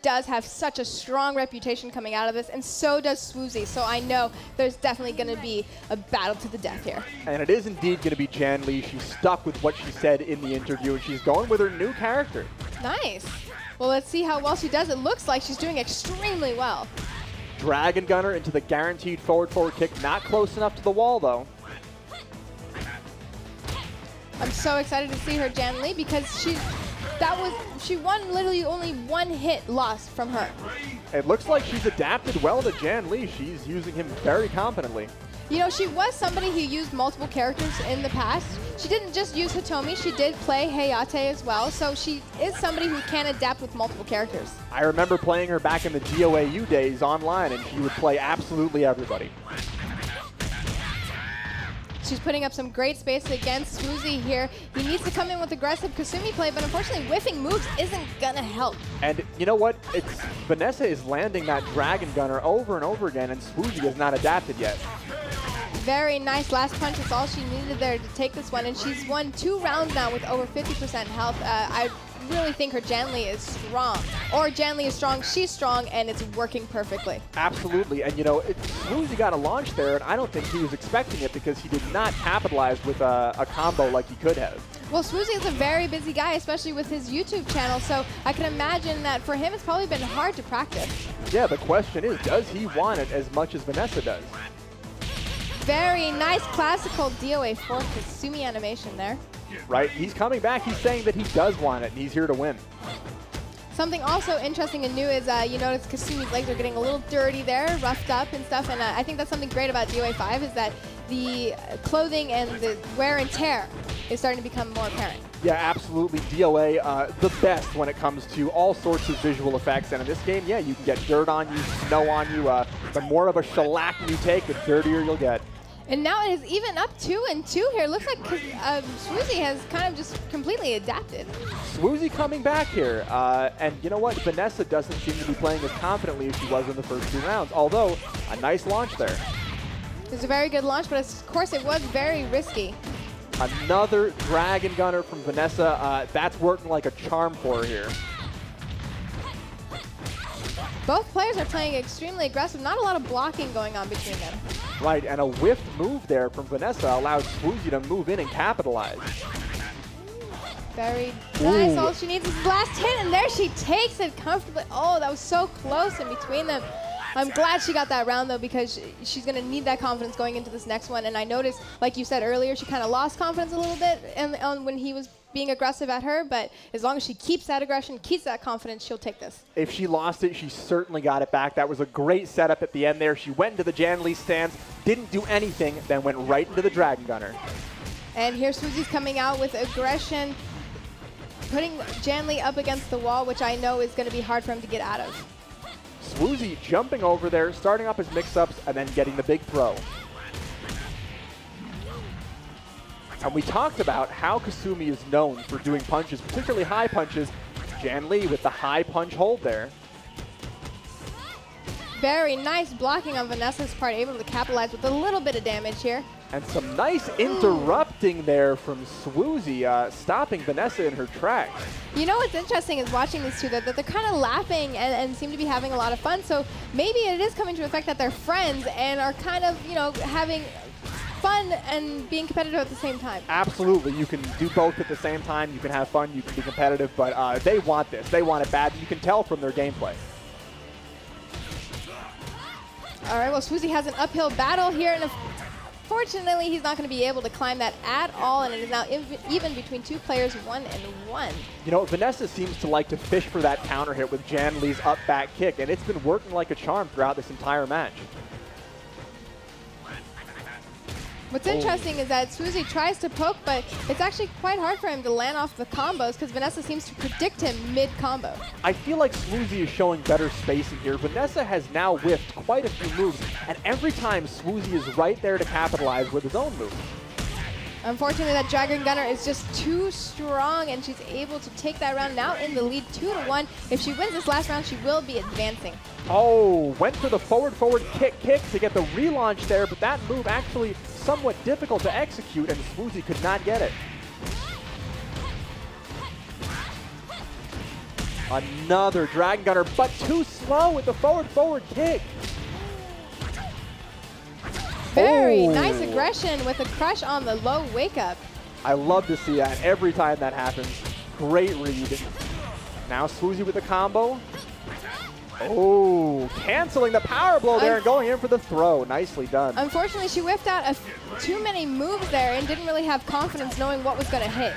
does have such a strong reputation coming out of this, and so does Swoozie. So I know there's definitely going to be a battle to the death here. And it is indeed going to be Janlee. She's stuck with what she said in the interview, and she's going with her new character. Nice. Well, let's see how well she does. It looks like she's doing extremely well. Dragon Gunner into the guaranteed forward kick. Not close enough to the wall, though. I'm so excited to see her, Janlee, because she won literally only one hit lost from her. It looks like she's adapted well to Janlee. She's using him very competently. You know, she was somebody who used multiple characters in the past. She didn't just use Hitomi, she did play Hayate as well, so she is somebody who can adapt with multiple characters. I remember playing her back in the DOAU days online, and she would play absolutely everybody. She's putting up some great space against Swoozie here. He needs to come in with aggressive Kasumi play, but unfortunately whiffing moves isn't gonna help. And you know what? Vanessa is landing that Dragon Gunner over and over again, and Swoozie has not adapted yet. Very nice last punch. That's all she needed there to take this one, and she's won 2 rounds now with over 50% health. I really think her Janlee is strong. Or Janlee is strong, she's strong, and it's working perfectly. Absolutely, and you know, Swoozie got a launch there, and I don't think he was expecting it because he did not capitalize with a combo like he could have. Well, Swoozie is a very busy guy, especially with his YouTube channel, so I can imagine that for him it's probably been hard to practice. Yeah, the question is, does he want it as much as Vanessa does? Very nice classical DOA4 Kasumi animation there. Right, he's coming back. He's saying that he does want it, and he's here to win. Something also interesting and new is you notice Kasumi's legs are getting a little dirty there, roughed up and stuff, and I think that's something great about DOA5 is that the clothing and the wear and tear is starting to become more apparent. Yeah, absolutely. DOA, the best when it comes to all sorts of visual effects. And in this game, yeah, you can get dirt on you, snow on you. The more of a shellac you take, the dirtier you'll get. And now it is even up 2-2 here. Looks like Swoozie has kind of just completely adapted. Swoozie coming back here. And you know what? Vanessa doesn't seem to be playing as confidently as she was in the first 2 rounds. Although, a nice launch there. It was a very good launch, but of course it was very risky. Another Dragon Gunner from Vanessa. That's working like a charm for her here. Both players are playing extremely aggressive. Not a lot of blocking going on between them. Right, and a whiffed move there from Vanessa allows Swoozie to move in and capitalize. Very nice. All she needs is the last hit, and there she takes it comfortably. Oh, that was so close in between them. I'm glad she got that round, though, because she's going to need that confidence going into this next one. And I noticed, like you said earlier, she kind of lost confidence a little bit when he was being aggressive at her. But as long as she keeps that aggression, keeps that confidence, she'll take this. If she lost it, she certainly got it back. That was a great setup at the end there. She went into the Janlee stance, didn't do anything, then went right into the Dragon Gunner. And here Swoozie's coming out with aggression, putting Janlee up against the wall, which I know is going to be hard for him to get out of. Swoozie jumping over there, starting up his mix-ups, and then getting the big throw. And we talked about how Kasumi is known for doing punches, particularly high punches. Janlee with the high punch hold there. Very nice blocking on Vanessa's part, able to capitalize with a little bit of damage here. And some nice interrupting there from Swoozie, stopping Vanessa in her tracks. You know what's interesting is watching these two, that they're kind of laughing and seem to be having a lot of fun. So maybe it is coming to the fact that they're friends and are kind of, you know, having fun and being competitive at the same time. Absolutely. You can do both at the same time. You can have fun. You can be competitive. But they want this. They want it bad. You can tell from their gameplay. All right, well, Swoozie has an uphill battle here, and unfortunately, he's not going to be able to climb that at all, and it is now even between 2 players, 1-1. You know, Vanessa seems to like to fish for that counter hit with Janlee's up back kick, and it's been working like a charm throughout this entire match. What's interesting is that Swoozie tries to poke, but it's actually quite hard for him to land off the combos because Vanessa seems to predict him mid-combo. I feel like Swoozie is showing better spacing here. Vanessa has now whiffed quite a few moves, and every time Swoozie is right there to capitalize with his own move. Unfortunately, that Dragon Gunner is just too strong, and she's able to take that round now in the lead 2-1. If she wins this last round, she will be advancing. Oh, went for the forward kick to get the relaunch there, but that move actually somewhat difficult to execute, and Swoozie could not get it. Another Dragon Gunner, but too slow with the forward kick. Very nice aggression with a crush on the low wake up. I love to see that every time that happens. Great read. Now Swoozie with the combo. Oh, canceling the power blow there and going in for the throw. Nicely done. Unfortunately, she whiffed out too many moves there and didn't really have confidence knowing what was going to hit.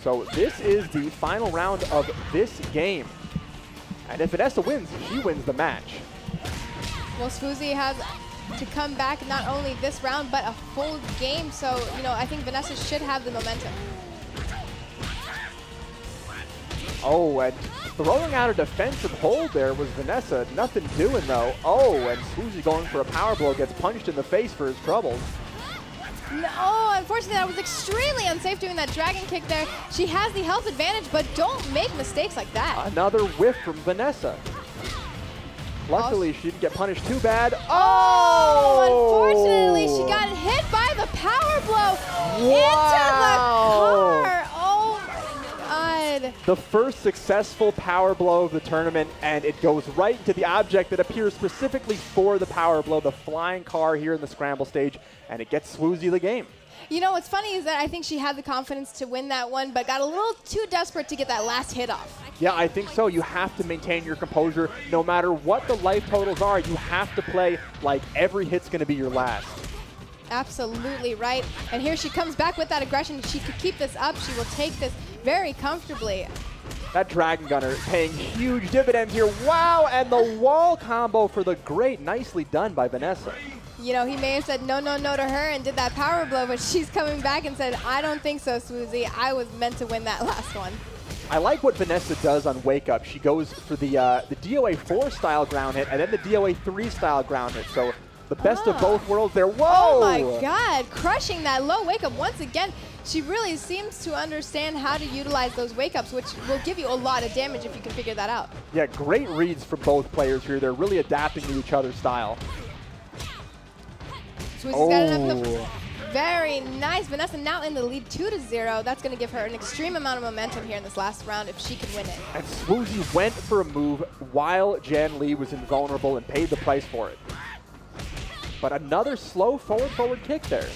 So this is the final round of this game. And if Vanessa wins, she wins the match. Well, Swoozie has to come back not only this round, but a full game. So, you know, I think Vanessa should have the momentum. Oh, and throwing out a defensive hold there was Vanessa. Nothing doing, though. Oh, and Swoozie going for a power blow gets punched in the face for his troubles. No, unfortunately, that was extremely unsafe doing that dragon kick there. She has the health advantage, but don't make mistakes like that. Another whiff from Vanessa. Luckily, she didn't get punished too bad. Oh! Unfortunately, she got hit by the power blow into the car. Oh, my God. The first successful power blow of the tournament, and it goes right into the object that appears specifically for the power blow, the flying car here in the scramble stage, and it gets Swoozie the game. You know, what's funny is that I think she had the confidence to win that one, but got a little too desperate to get that last hit off. Yeah, I think so. You have to maintain your composure. No matter what the life totals are, you have to play like every hit's going to be your last. Absolutely right. And here she comes back with that aggression. If she could keep this up, she will take this very comfortably. That Dragon Gunner paying huge dividends here. Wow, and the wall combo for the great. Nicely done by Vanessa. You know, he may have said no, no, no to her and did that power blow, but she's coming back and said, I don't think so, Swoozie. I was meant to win that last one. I like what Vanessa does on Wake Up. She goes for the DOA4 style ground hit and then the DOA3 style ground hit. So the best of both worlds there. Whoa! Oh my God, crushing that low Wake Up once again. She really seems to understand how to utilize those Wake Ups, which will give you a lot of damage if you can figure that out. Yeah, great reads from both players here. They're really adapting to each other's style. Swoozie's got enough. Very nice. Vanessa now in the lead 2-0. That's going to give her an extreme amount of momentum here in this last round if she can win it. And Swoozie went for a move while Jan Lee was invulnerable and paid the price for it. But another slow forward kick there.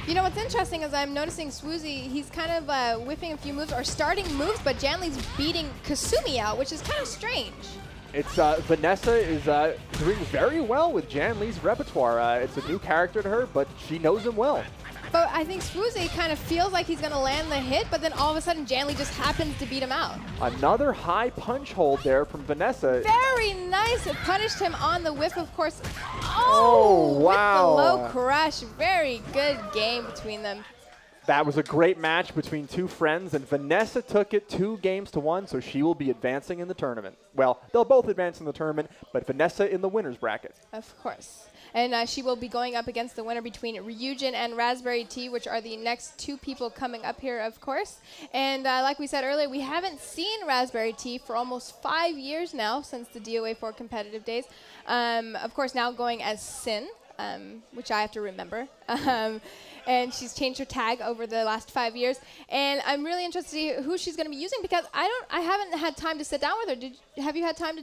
You know, what's interesting is I'm noticing Swoozie, he's kind of whiffing a few moves or starting moves, but Jan Lee's beating Kasumi out, which is kind of strange. It's Vanessa is doing very well with Jan Lee's repertoire. It's a new character to her, but she knows him well. But I think Swoozie kind of feels like he's going to land the hit, but then all of a sudden Jan Lee just happens to beat him out. Another high punch hold there from Vanessa. Very nice. It punished him on the whiff, of course. Oh, wow. With the low crush. Very good game between them. That was a great match between two friends, and Vanessa took it 2-1, so she will be advancing in the tournament. Well, they'll both advance in the tournament, but Vanessa in the winner's bracket. Of course. And she will be going up against the winner between Ryujin and Raspberry Tea, which are the next two people coming up here, of course. And like we said earlier, we haven't seen Raspberry Tea for almost 5 years now, since the DOA4 competitive days. Of course, now going as Sin, which I have to remember. And she's changed her tag over the last 5 years. And I'm really interested to see who she's going to be using because I haven't had time to sit down with her. Have you had time to